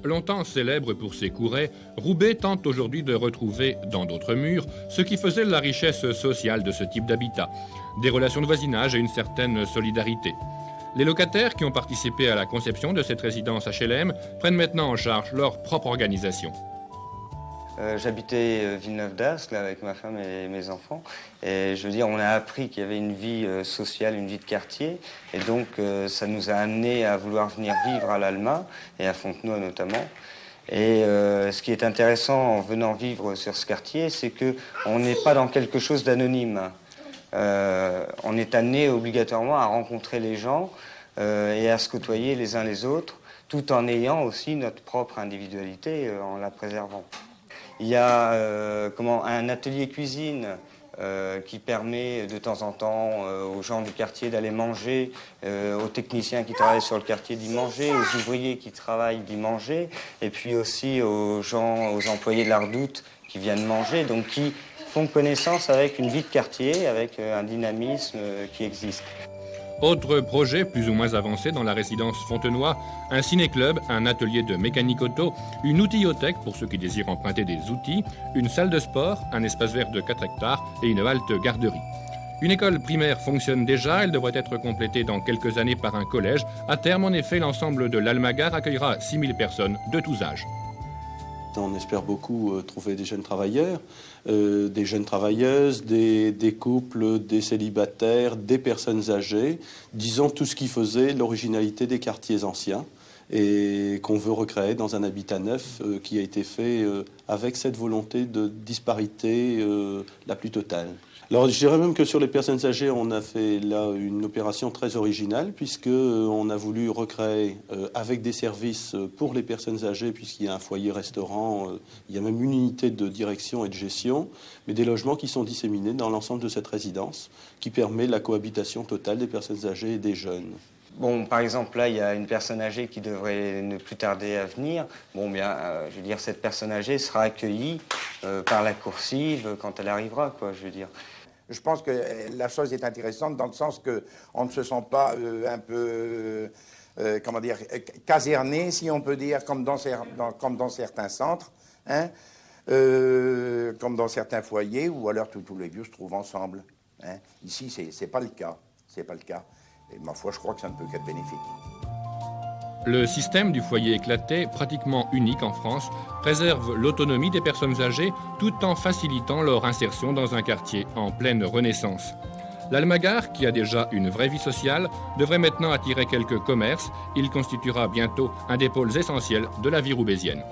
Longtemps célèbre pour ses courets, Roubaix tente aujourd'hui de retrouver, dans d'autres murs, ce qui faisait la richesse sociale de ce type d'habitat. Des relations de voisinage et une certaine solidarité. Les locataires qui ont participé à la conception de cette résidence HLM prennent maintenant en charge leur propre organisation. J'habitais Villeneuve-d'Ascq avec ma femme et mes enfants. Et je veux dire, on a appris qu'il y avait une vie sociale, une vie de quartier. Et donc, ça nous a amené à vouloir venir vivre à l'Alma et à Fontenoy notamment. Et ce qui est intéressant en venant vivre sur ce quartier, c'est qu'on n'est pas dans quelque chose d'anonyme. On est amené obligatoirement à rencontrer les gens et à se côtoyer les uns les autres, tout en ayant aussi notre propre individualité en la préservant. Il y a un atelier cuisine qui permet de temps en temps aux gens du quartier d'aller manger, aux techniciens qui travaillent sur le quartier d'y manger, aux ouvriers qui travaillent d'y manger, et puis aussi aux gens, aux employés de la Redoute qui viennent manger, donc qui font connaissance avec une vie de quartier, avec un dynamisme qui existe. Autre projet plus ou moins avancé dans la résidence Fontenoy, un ciné-club, un atelier de mécanique auto, une outillothèque pour ceux qui désirent emprunter des outils, une salle de sport, un espace vert de 4 hectares et une halte garderie. Une école primaire fonctionne déjà, elle devrait être complétée dans quelques années par un collège. À terme, en effet, l'ensemble de l'Alma-Gare accueillera 6000 personnes de tous âges. On espère beaucoup trouver des jeunes travailleurs, des jeunes travailleuses, des couples, des célibataires, des personnes âgées, disons tout ce qui faisait l'originalité des quartiers anciens et qu'on veut recréer dans un habitat neuf qui a été fait avec cette volonté de disparité la plus totale. Alors je dirais même que sur les personnes âgées, on a fait là une opération très originale puisqu'on a voulu recréer avec des services pour les personnes âgées, puisqu'il y a un foyer restaurant, il y a même une unité de direction et de gestion, mais des logements qui sont disséminés dans l'ensemble de cette résidence qui permet la cohabitation totale des personnes âgées et des jeunes. Bon, par exemple, là, il y a une personne âgée qui devrait ne plus tarder à venir. Bon, bien, je veux dire, cette personne âgée sera accueillie par la coursive quand elle arrivera, quoi, je veux dire. Je pense que la chose est intéressante dans le sens qu'on ne se sent pas un peu, caserné, si on peut dire, comme dans certains centres, hein, comme dans certains foyers, où alors tous les vieux se trouvent ensemble. Hein. Ici, c'est pas le cas. C'est pas le cas. Et ma foi, je crois que ça ne peut qu'être bénéfique. Le système du foyer éclaté, pratiquement unique en France, préserve l'autonomie des personnes âgées tout en facilitant leur insertion dans un quartier en pleine renaissance. L'Alma-Gare, qui a déjà une vraie vie sociale, devrait maintenant attirer quelques commerces. Il constituera bientôt un des pôles essentiels de la vie roubaisienne.